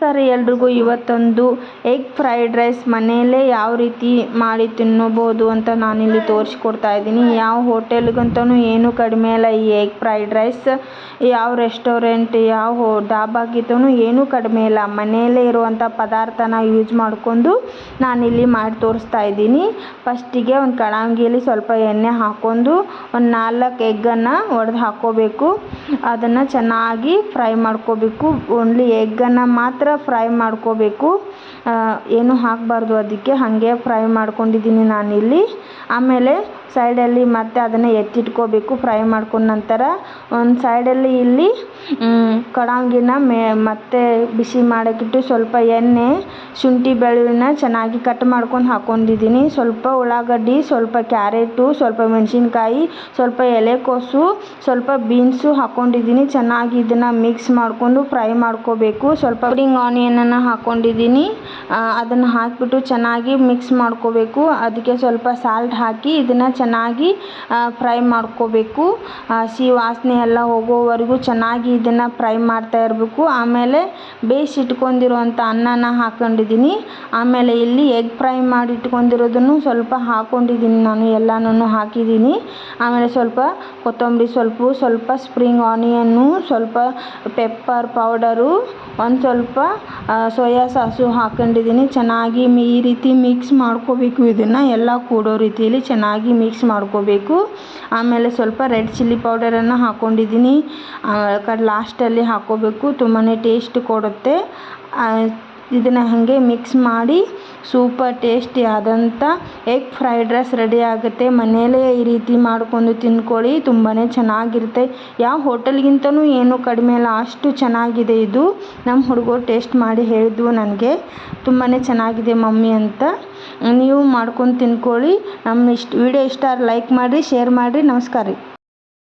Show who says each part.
Speaker 1: ನಮಸ್ಕಾರ ಎಲ್ರಿಗೂ. ಇವತ್ತೊಂದು ಎಗ್ ಫ್ರೈಡ್ ರೈಸ್ ಮನೆಯಲ್ಲೇ ಯಾವ ರೀತಿ ಮಾಡಿ ತಿನ್ನಬಹುದು ಅಂತ ನಾನಿಲ್ಲಿ ತೋರಿಸ್ಕೊಡ್ತಾ ಇದ್ದೀನಿ. ಯಾವ ಹೋಟೆಲ್ಗಂತೂ ಏನೂ ಕಡಿಮೆ ಇಲ್ಲ ಈ ಎಗ್ ಫ್ರೈಡ್ ರೈಸ್. ಯಾವ ರೆಸ್ಟೋರೆಂಟ್ ಯಾವ ಡಾಬಾಗಿಂತೂ ಏನೂ ಕಡಿಮೆ ಇಲ್ಲ. ಮನೆಯಲ್ಲೇ ಇರುವಂಥ ಪದಾರ್ಥನ ಯೂಸ್ ಮಾಡಿಕೊಂಡು ನಾನಿಲ್ಲಿ ಮಾಡಿ ತೋರಿಸ್ತಾ ಇದ್ದೀನಿ. ಫಸ್ಟಿಗೆ ಒಂದು ಕಡಾಯಿಯಲ್ಲಿ ಸ್ವಲ್ಪ ಎಣ್ಣೆ ಹಾಕ್ಕೊಂಡು ಒಂದು 4 ಎಗ್ಗನ್ನು ಒಡೆದು ಹಾಕ್ಕೋಬೇಕು. ಅದನ್ನು ಚೆನ್ನಾಗಿ ಫ್ರೈ ಮಾಡ್ಕೋಬೇಕು. ಓನ್ಲಿ ಎಗ್ಗನ್ನು ಮಾತ್ರ ಫ್ರೈ ಮಾಡ್ಕೋಬೇಕು, ಏನು ಹಾಕಬಾರ್ದು. ಅದಕ್ಕೆ ಹಾಗೆ ಫ್ರೈ ಮಾಡ್ಕೊಂಡಿದ್ದೀನಿ ನಾನಿಲ್ಲಿ. ಆಮೇಲೆ ಸೈಡಲ್ಲಿ ಮತ್ತೆ ಅದನ್ನು ಎತ್ತಿಟ್ಕೋಬೇಕು. ಫ್ರೈ ಮಾಡ್ಕೊಂಡ ನಂತರ ಒಂದು ಸೈಡಲ್ಲಿ ಇಲ್ಲಿ ಕಡಾಯಿನ ಮತ್ತೆ ಬಿಸಿ ಮಾಡೋಕ್ಕಿಟ್ಟು ಸ್ವಲ್ಪ ಎಣ್ಣೆ, ಶುಂಠಿ ಬೆಳ್ಳುಳ್ಳಿನ ಚೆನ್ನಾಗಿ ಕಟ್ ಮಾಡ್ಕೊಂಡು ಹಾಕ್ಕೊಂಡಿದ್ದೀನಿ. ಸ್ವಲ್ಪ ಉಳ್ಳಾಗಡ್ಡಿ, ಸ್ವಲ್ಪ ಕ್ಯಾರೆಟು, ಸ್ವಲ್ಪ ಮೆಣಸಿನ್ಕಾಯಿ, ಸ್ವಲ್ಪ ಎಲೆಕೋಸು, ಸ್ವಲ್ಪ ಬೀನ್ಸು ಹಾಕ್ಕೊಂಡಿದ್ದೀನಿ. ಚೆನ್ನಾಗಿ ಇದನ್ನು ಮಿಕ್ಸ್ ಮಾಡಿಕೊಂಡು ಫ್ರೈ ಮಾಡ್ಕೋಬೇಕು. ಸ್ವಲ್ಪ ಸ್ಪ್ರಿಂಗ್ ಆನಿಯನನ್ನು ಹಾಕ್ಕೊಂಡಿದ್ದೀನಿ. ಅದನ್ನು ಹಾಕಿಬಿಟ್ಟು ಚೆನ್ನಾಗಿ ಮಿಕ್ಸ್ ಮಾಡ್ಕೋಬೇಕು. ಅದಕ್ಕೆ ಸ್ವಲ್ಪ ಸಾಲ್ಟ್ ಹಾಕಿ ಇದನ್ನು ಚೆನ್ನಾಗಿ ಫ್ರೈ ಮಾಡ್ಕೋಬೇಕು. ಹಸಿ ವಾಸನೆ ಎಲ್ಲ ಹೋಗೋವರೆಗೂ ಚೆನ್ನಾಗಿ ಇದನ್ನು ಫ್ರೈ ಮಾಡ್ತಾ ಇರಬೇಕು. ಆಮೇಲೆ ಬೇಯಿಸಿಟ್ಕೊಂಡಿರುವಂಥ ಅನ್ನನ ಹಾಕ್ಕೊಂಡಿದ್ದೀನಿ. ಆಮೇಲೆ ಇಲ್ಲಿ ಎಗ್ ಫ್ರೈ ಮಾಡಿ ಇಟ್ಕೊಂಡಿರೋದನ್ನು ಸ್ವಲ್ಪ ಹಾಕ್ಕೊಂಡಿದ್ದೀನಿ ನಾನು, ಎಲ್ಲನೂ ಹಾಕಿದ್ದೀನಿ. ಆಮೇಲೆ ಸ್ವಲ್ಪ ಕೊತ್ತಂಬರಿ ಸೊಪ್ಪು, ಸ್ವಲ್ಪ ಸ್ಪ್ರಿಂಗ್ ಆನಿಯನ್ನು, ಸ್ವಲ್ಪ ಪೆಪ್ಪರ್ ಪೌಡರು, ಒಂದು ಸ್ವಲ್ಪ ಸೋಯಾ ಸಾಸು ಹಾಕ್ಕೊಂಡಿದ್ದೀನಿ. ಚೆನ್ನಾಗಿ ಈ ರೀತಿ ಮಿಕ್ಸ್ ಮಾಡ್ಕೋಬೇಕು. ಇದನ್ನು ಎಲ್ಲ ಕೂಡೋ ರೀತಿಯಲ್ಲಿ ಚೆನ್ನಾಗಿ ಮಿಕ್ಸ್ ಮಾಡ್ಕೋಬೇಕು. ಆಮೇಲೆ ಸ್ವಲ್ಪ ರೆಡ್ ಚಿಲ್ಲಿ ಪೌಡರನ್ನು ಹಾಕ್ಕೊಂಡಿದ್ದೀನಿ. ಲಾಸ್ಟಲ್ಲಿ ಹಾಕ್ಕೋಬೇಕು, ತುಂಬಾ ಟೇಸ್ಟ್ ಕೊಡುತ್ತೆ. ಇದನ್ನು ಹಾಗೆ ಮಿಕ್ಸ್ ಮಾಡಿ ಸೂಪರ್ ಟೇಸ್ಟಿ ಆದಂಥ ಎಗ್ ಫ್ರೈಡ್ ರೈಸ್ ರೆಡಿ ಆಗುತ್ತೆ. ಮನೆಯಲ್ಲೇ ಈ ರೀತಿ ಮಾಡಿಕೊಂಡು ತಿಂದ್ಕೊಳ್ಳಿ, ತುಂಬಾ ಚೆನ್ನಾಗಿರುತ್ತೆ. ಯಾವ ಹೋಟೆಲ್ಗಿಂತನೂ ಏನೂ ಕಡಿಮೆ ಇಲ್ಲ, ಅಷ್ಟು ಚೆನ್ನಾಗಿದೆ ಇದು. ನಮ್ಮ ಹುಡುಗರು ಟೇಸ್ಟ್ ಮಾಡಿ ಹೇಳಿದ್ವು ನನಗೆ ತುಂಬಾ ಚೆನ್ನಾಗಿದೆ ಮಮ್ಮಿ ಅಂತ. ನೀವು ಮಾಡ್ಕೊಂಡು ತಿಂದ್ಕೊಳ್ಳಿ. ನಮ್ಮ ವಿಡಿಯೋ ಇಷ್ಟ ಲೈಕ್ ಮಾಡಿರಿ, ಶೇರ್ ಮಾಡಿರಿ. ನಮಸ್ಕಾರ ರೀ.